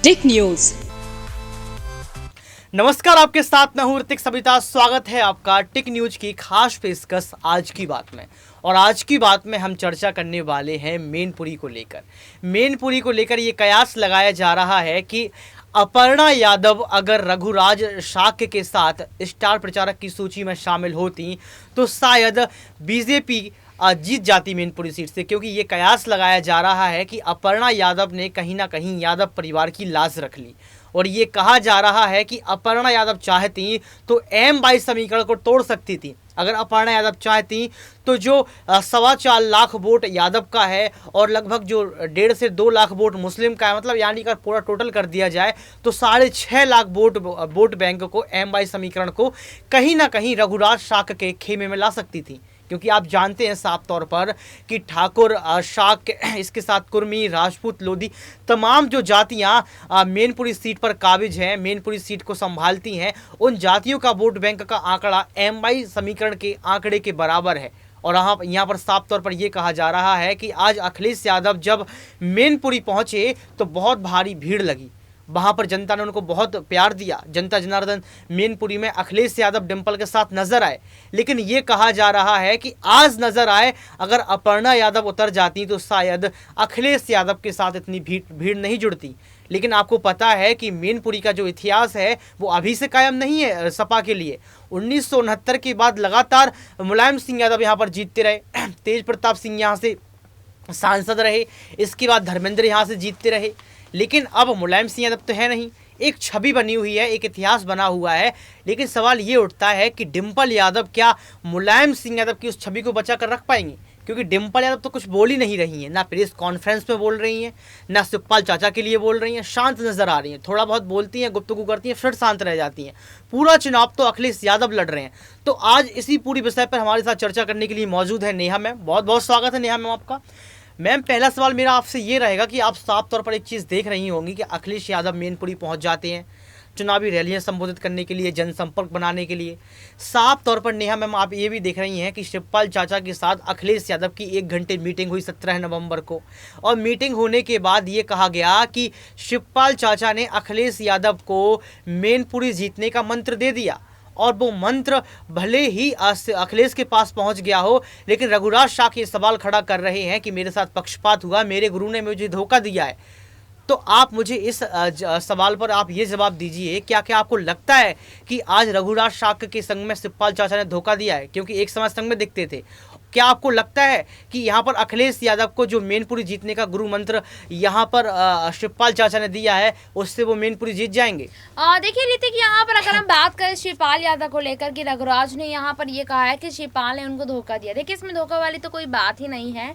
टिक news. नमस्कार, आपके साथ मैं हूं ऋतिक सबिता। स्वागत है आपका टिक न्यूज की खास पेशकश आज की बात में। और आज की बात में हम चर्चा करने वाले हैं मेनपुरी को लेकर। मेनपुरी को लेकर ये कयास लगाया जा रहा है कि अपर्णा यादव अगर रघुराज शाक्य के साथ स्टार प्रचारक की सूची में शामिल होती तो शायद बीजेपी जीत जाती मेनपुरी सीट से, क्योंकि ये कयास लगाया जा रहा है कि अपर्णा यादव ने कहीं ना कहीं यादव परिवार की लाज रख ली। और ये कहा जा रहा है कि अपर्णा यादव चाहती तो M22 समीकरण को तोड़ सकती थी। अगर अपर्णा यादव चाहती तो जो 4.25 लाख वोट यादव का है और लगभग जो 1.5 से 2 लाख वोट मुस्लिम का है, मतलब यानी अगर पूरा टोटल कर दिया जाए तो 6.5 लाख वोट बैंक को M22 समीकरण को कहीं ना कहीं रघुराज शाक्य के खेमे में ला सकती थी। क्योंकि आप जानते हैं साफ तौर पर कि ठाकुर, शाक्य, इसके साथ कुर्मी, राजपूत, लोधी, तमाम जो जातियां मेनपुरी सीट पर काबिज हैं, मेनपुरी सीट को संभालती हैं, उन जातियों का वोट बैंक का आंकड़ा M22 समीकरण के आंकड़े के बराबर है। और यहाँ पर साफ तौर पर यह कहा जा रहा है कि आज अखिलेश यादव जब मेनपुरी पहुंचे तो बहुत भारी भीड़ लगी। वहाँ पर जनता ने उनको बहुत प्यार दिया। जनता जनार्दन मेनपुरी में अखिलेश यादव डिंपल के साथ नजर आए। लेकिन ये कहा जा रहा है कि आज नजर आए, अगर अपर्णा यादव उतर जाती तो शायद अखिलेश यादव के साथ इतनी भीड़ नहीं जुड़ती। लेकिन आपको पता है कि मेनपुरी का जो इतिहास है वो अभी से कायम नहीं है सपा के लिए। 1969 के बाद लगातार मुलायम सिंह यादव यहाँ पर जीतते रहे, तेज प्रताप सिंह यहाँ से सांसद रहे, इसके बाद धर्मेंद्र यहाँ से जीतते रहे। लेकिन अब मुलायम सिंह यादव तो है नहीं, एक छवि बनी हुई है, एक इतिहास बना हुआ है। लेकिन सवाल ये उठता है कि डिंपल यादव क्या मुलायम सिंह यादव की उस छवि को बचा कर रख पाएंगे? क्योंकि डिंपल यादव तो कुछ बोल ही नहीं रही हैं, ना प्रेस कॉन्फ्रेंस में बोल रही हैं, ना शिवपाल चाचा के लिए बोल रही हैं, शांत नजर आ रही हैं। थोड़ा बहुत बोलती हैं, गुफ्तगू करती हैं, फिर शांत रह जाती हैं। पूरा चुनाव तो अखिलेश यादव लड़ रहे हैं। तो आज इसी पूरी विषय पर हमारे साथ चर्चा करने के लिए मौजूद है नेहा मैम। बहुत बहुत स्वागत है नेहा मैम आपका। मैम, पहला सवाल मेरा आपसे ये रहेगा कि आप साफ तौर पर एक चीज़ देख रही होंगी कि अखिलेश यादव मेनपुरी पहुंच जाते हैं चुनावी रैलियां संबोधित करने के लिए, जनसंपर्क बनाने के लिए। साफ तौर पर नेहा मैम आप ये भी देख रही हैं कि शिवपाल चाचा के साथ अखिलेश यादव की 1 घंटे मीटिंग हुई 17 नवंबर को। और मीटिंग होने के बाद ये कहा गया कि शिवपाल चाचा ने अखिलेश यादव को मेनपुरी जीतने का मंत्र दे दिया। और वो मंत्र भले ही अखिलेश के पास पहुंच गया हो, लेकिन रघुराज शाक्य ये सवाल खड़ा कर रहे हैं कि मेरे साथ पक्षपात हुआ, मेरे गुरु ने मुझे धोखा दिया है। तो आप मुझे इस सवाल पर आप ये जवाब दीजिए, क्या क्या आपको लगता है कि आज रघुराज शाक्य के संग में शिवपाल चाचा ने धोखा दिया है? क्योंकि एक समय संग में दिखते थे। क्या आपको लगता है कि यहाँ पर अखिलेश यादव को जो मेनपुरी जीतने का गुरु मंत्र यहाँ पर शिवपाल चाचा ने दिया है, उससे वो मेनपुरी जीत जाएंगे? देखिए ऋतिक, यहाँ पर अगर हम बात करें शिवपाल यादव को लेकर कि रघुराज ने यहाँ पर ये कहा है कि शिवपाल ने उनको धोखा दिया। देखिए, इसमें धोखा वाली तो कोई बात ही नहीं है।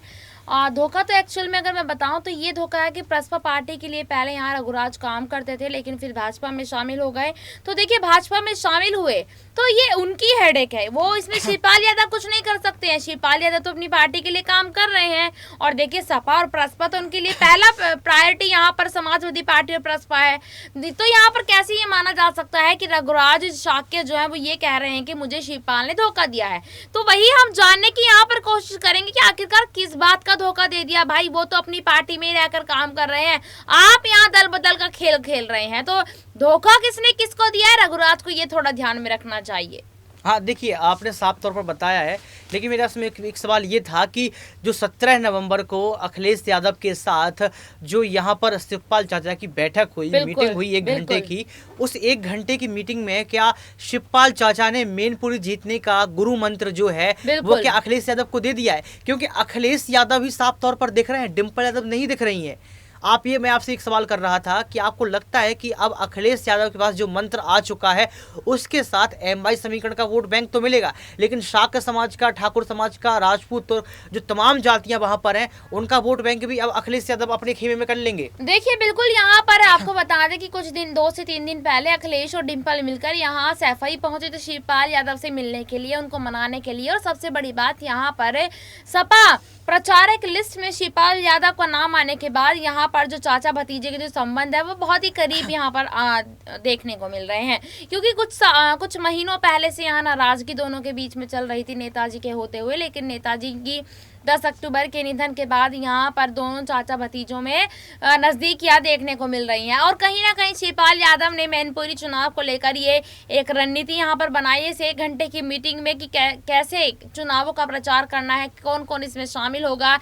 धोखा तो एक्चुअल में अगर मैं बताऊं तो ये धोखा है कि प्रसपा पार्टी के लिए पहले यहाँ रघुराज काम करते थे, लेकिन फिर भाजपा में शामिल हो गए। तो देखिए, भाजपा में शामिल हुए तो ये उनकी हेडेक है, वो इसमें शिवपाल यादव कुछ नहीं कर सकते हैं। शिवपाल यादव तो अपनी पार्टी के लिए काम कर रहे हैं। और देखिए, सपा और प्रसपा तो उनके लिए पहला प्रायोरिटी यहाँ पर समाजवादी पार्टी और प्रसपा है। तो यहाँ पर कैसे ये माना जा सकता है कि रघुराज शाक्य जो है वो ये कह रहे हैं कि मुझे शिवपाल ने धोखा दिया है? तो वही हम जानने की यहाँ पर कोशिश करेंगे कि आखिरकार किस बात का धोखा दे दिया। भाई, वो तो अपनी पार्टी में रहकर काम कर रहे हैं, आप यहाँ दल बदल का खेल खेल रहे हैं। तो धोखा किसने किसको दिया है, रघुराज को ये थोड़ा ध्यान में रखना चाहिए। हाँ, देखिए, आपने साफ तौर पर बताया है, लेकिन मेरा इसमें एक सवाल ये था कि जो 17 नवंबर को अखिलेश यादव के साथ जो यहाँ पर शिवपाल चाचा की बैठक हुई, मीटिंग हुई 1 घंटे की, उस 1 घंटे की मीटिंग में क्या शिवपाल चाचा ने मेनपुरी जीतने का गुरु मंत्र जो है वो क्या अखिलेश यादव को दे दिया है? क्योंकि अखिलेश यादव ही साफ तौर पर दिख रहे हैं, डिंपल यादव नहीं दिख रही हैं। मैं आपसे एक सवाल कर रहा था कि आपको लगता है कि अब अखिलेश यादव के पास जो मंत्र आ चुका है उसके साथ M22 समीकरण का वोट बैंक तो मिलेगा, लेकिन शाक्य समाज का, ठाकुर समाज का, राजपूत, तो जो तमाम जातियां वहां पर हैं, उनका वोट बैंक भी अब अखिलेश यादव अपने खेमे में कर लेंगे? देखिए, बिल्कुल, यहाँ पर आपको बता दें कि कुछ दिन 2 से 3 दिन पहले अखिलेश और डिंपल मिलकर यहाँ सैफई पहुंचे थे शिवपाल यादव से मिलने के लिए, उनको मनाने के लिए। और सबसे बड़ी बात, यहाँ पर सपा प्रचारक लिस्ट में शिवपाल यादव का नाम आने के बाद यहाँ पर जो चाचा भतीजे के जो संबंध है वो बहुत ही करीब यहाँ पर देखने को मिल रहे हैं। क्योंकि कुछ महीनों पहले से यहाँ नाराजगी दोनों के बीच में चल रही थी नेताजी के होते हुए, लेकिन नेताजी की 10 अक्टूबर के निधन के बाद यहाँ पर दोनों चाचा भतीजों में नजदीकियां देखने को मिल रही हैं। और कहीं ना कहीं शिवपाल यादव ने मैनपुरी चुनाव को लेकर ये एक रणनीति यहाँ पर बनाई है इस 1 घंटे की मीटिंग में कि कैसे चुनावों का प्रचार करना है, कौन कौन इसमें शामिल होगा।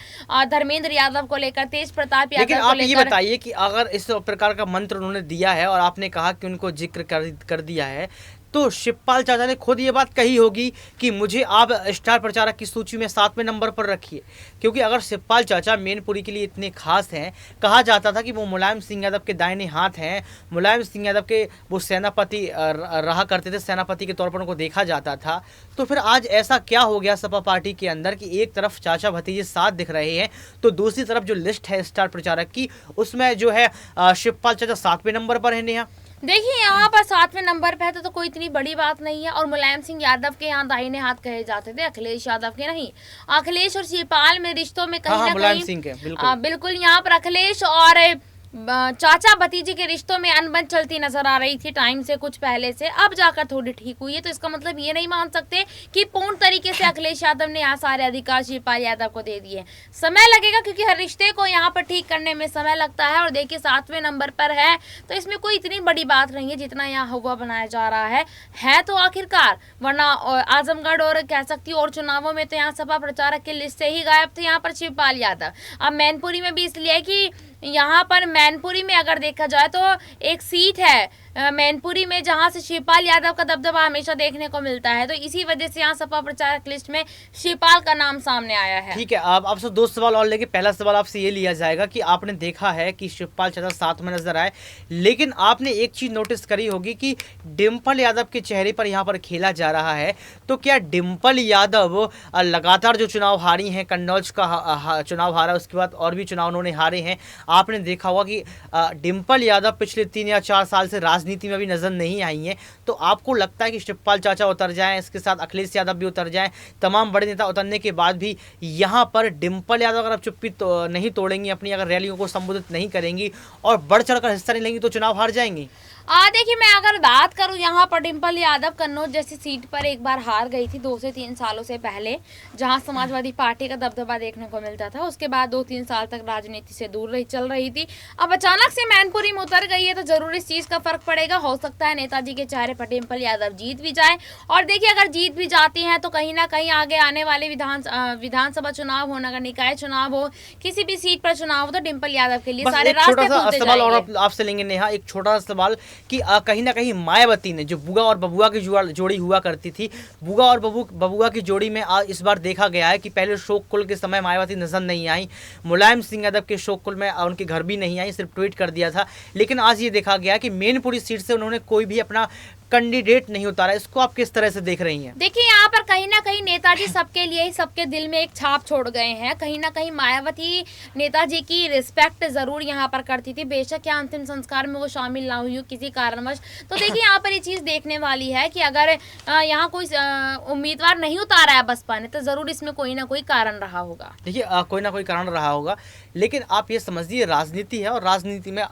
धर्मेंद्र यादव को लेकर, तेज प्रताप यादव लेकिन को आप लेकर। ये बताइए कि अगर इस प्रकार का मंत्र उन्होंने दिया है और आपने कहा कि उनको जिक्र कर दिया है, तो शिवपाल चाचा ने खुद ये बात कही होगी कि मुझे आप स्टार प्रचारक की सूची में 7वें नंबर पर रखिए। क्योंकि अगर शिवपाल चाचा मैनपुरी के लिए इतने खास हैं, कहा जाता था कि वो मुलायम सिंह यादव के दाहिने हाथ हैं, मुलायम सिंह यादव के वो सेनापति रहा करते थे, सेनापति के तौर पर उनको देखा जाता था, तो फिर आज ऐसा क्या हो गया सपा पार्टी के अंदर कि एक तरफ चाचा भतीजे साथ दिख रहे हैं, तो दूसरी तरफ जो लिस्ट है स्टार प्रचारक की उसमें जो है शिवपाल चाचा 7वें नंबर पर है। नेहा, देखिए यहाँ पर 7वें नंबर पे है तो कोई इतनी बड़ी बात नहीं है। और मुलायम सिंह यादव के यहाँ दाहिने हाथ कहे जाते थे, अखिलेश यादव के नहीं। अखिलेश और शिवपाल में रिश्तों में कहीं ना मुलायम कहीं सिंह के बिल्कुल यहाँ पर अखिलेश और चाचा भतीजे के रिश्तों में अनबन चलती नजर आ रही थी टाइम से, कुछ पहले से, अब जाकर थोड़ी ठीक हुई है। तो इसका मतलब ये नहीं मान सकते कि पूर्ण तरीके से अखिलेश यादव ने यहाँ सारे अधिकार शिवपाल यादव को दे दिए। समय लगेगा क्योंकि हर रिश्ते को यहाँ पर ठीक करने में समय लगता है। और देखिए 7वें नंबर पर है तो इसमें कोई इतनी बड़ी बात नहीं है जितना यहाँ हुआ बनाया जा रहा है तो आखिरकार, वरना आजमगढ़ और कह सकती हूँ और चुनावों में तो यहाँ सपा प्रचारक की लिस्ट से ही गायब थे यहाँ पर शिवपाल यादव। अब मैनपुरी में भी इसलिए कि यहाँ पर मैनपुरी में अगर देखा जाए तो एक सीट है मैनपुरी में जहाँ से शिवपाल यादव का दबदबा हमेशा देखने को मिलता है, तो इसी वजह से यहाँ सपा प्रचारक लिस्ट में शिवपाल का नाम सामने आया है। ठीक है, आपसे 2 सवाल और लेके पहला सवाल आपसे ये लिया जाएगा कि आपने देखा है कि शिवपाल चाचा साथ में नजर आए, लेकिन आपने एक चीज नोटिस करी होगी कि डिम्पल यादव के चेहरे पर यहाँ पर खेला जा रहा है। तो क्या डिम्पल यादव लगातार जो चुनाव हारी हैं, कन्नौज का चुनाव हारा, उसके बाद और भी चुनाव उन्होंने हारे हैं, आपने देखा होगा कि डिम्पल यादव पिछले 3 या 4 साल से राजनीति में भी नजर नहीं आई हैं। तो आपको लगता है कि शिवपाल चाचा उतर जाएं, इसके साथ अखिलेश यादव भी उतर जाएं, तमाम बड़े नेता उतरने के बाद भी यहाँ पर डिम्पल यादव अगर चुप्पी तो नहीं तोड़ेंगी, अपनी अगर रैलियों को संबोधित नहीं करेंगी और बढ़ चढ़कर हिस्सा नहीं लेंगी, तो चुनाव हार जाएंगी? देखिए मैं अगर बात करूं यहाँ पर डिम्पल यादव कन्नौज जैसी सीट पर एक बार हार गई थी 2 से 3 सालों से पहले, जहां समाजवादी पार्टी का दबदबा देखने को मिलता था। उसके बाद 2-3 साल तक राजनीति से दूर चल रही थी। अब अचानक से मैनपुरी में उतर गई है तो जरूर इस चीज का फर्क पड़ेगा। हो सकता है नेताजी के चेहरे पर डिम्पल यादव जीत भी जाए। और देखिए अगर जीत भी जाती है तो कहीं ना कहीं आगे आने वाले विधानसभा चुनाव हो, नगर निकाय चुनाव हो, किसी भी सीट पर चुनाव हो, तो डिम्पल यादव के लिए सारे रास्ते खुलते सवाल और जाएंगे। आपसे लेंगे नेहा, एक छोटा सा सवाल कि कहीं ना कहीं मायावती ने, जो बुआ और बबुआ की जोड़ी हुआ करती थी, बुआ और बबुआ की जोड़ी में इस बार देखा गया है कि पहले शोक कुल के समय मायावती नजर नहीं आई, मुलायम सिंह यादव के शोक कुल में उनके घर भी नहीं आई, सिर्फ ट्वीट कर दिया था। लेकिन आज ये देखा गया कि मैनपुरी सीट से उन्होंने कोई भी अपना कैंडिडेट नहीं उतारा। इसको आप किस तरह से देख रही हैं? देखिए यहाँ पर कहीं ना कहीं नेताजी सबके लिए ही, सबके दिल में एक छाप छोड़ गए हैं। कहीं ना कहीं मायावती नेताजी की रिस्पेक्ट जरूर यहाँ पर करती थी, बेशक यहाँ अंतिम संस्कार में वो शामिल ना हुई हो किसी कारणवश। तो देखिए यहाँ पर ये चीज देखने वाली है कि अगर यहाँ कोई उम्मीदवार नहीं उतारा है बसपा ने तो जरूर इसमें कोई ना कोई कारण रहा होगा। देखिए कोई ना कोई कारण रहा होगा, लेकिन आप ये समझिए राजनीति है और राजनीति में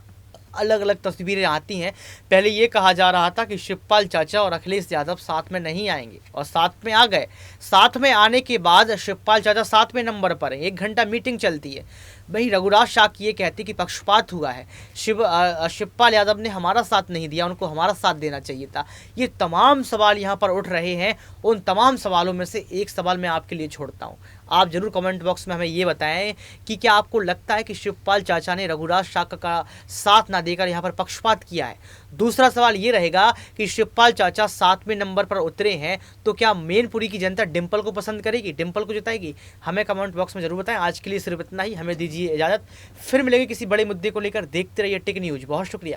अलग अलग तस्वीरें आती हैं। पहले ये कहा जा रहा था कि शिवपाल चाचा और अखिलेश यादव साथ में नहीं आएंगे और साथ में आ गए। साथ में आने के बाद शिवपाल चाचा 7वें नंबर पर है, 1 घंटा मीटिंग चलती है। वहीं रघुराज शाक्य ये कहती कि पक्षपात हुआ है, शिवपाल यादव ने हमारा साथ नहीं दिया, उनको हमारा साथ देना चाहिए था। ये तमाम सवाल यहाँ पर उठ रहे हैं। उन तमाम सवालों में से एक सवाल मैं आपके लिए छोड़ता हूँ, आप जरूर कमेंट बॉक्स में हमें ये बताएं कि क्या आपको लगता है कि शिवपाल चाचा ने रघुराज शाक्य का साथ ना देकर यहाँ पर पक्षपात किया है? दूसरा सवाल ये रहेगा कि शिवपाल चाचा 7वें नंबर पर उतरे हैं तो क्या मैनपुरी की जनता डिम्पल को पसंद करेगी, डिम्पल को जिताएगी? हमें कमेंट बॉक्स में जरूर बताएं। आज के लिए सिर्फ इतना ही, हमें दीजिए इजाजत, फिर मिलेंगे किसी बड़े मुद्दे को लेकर। देखते रहिए टेक न्यूज। बहुत शुक्रिया।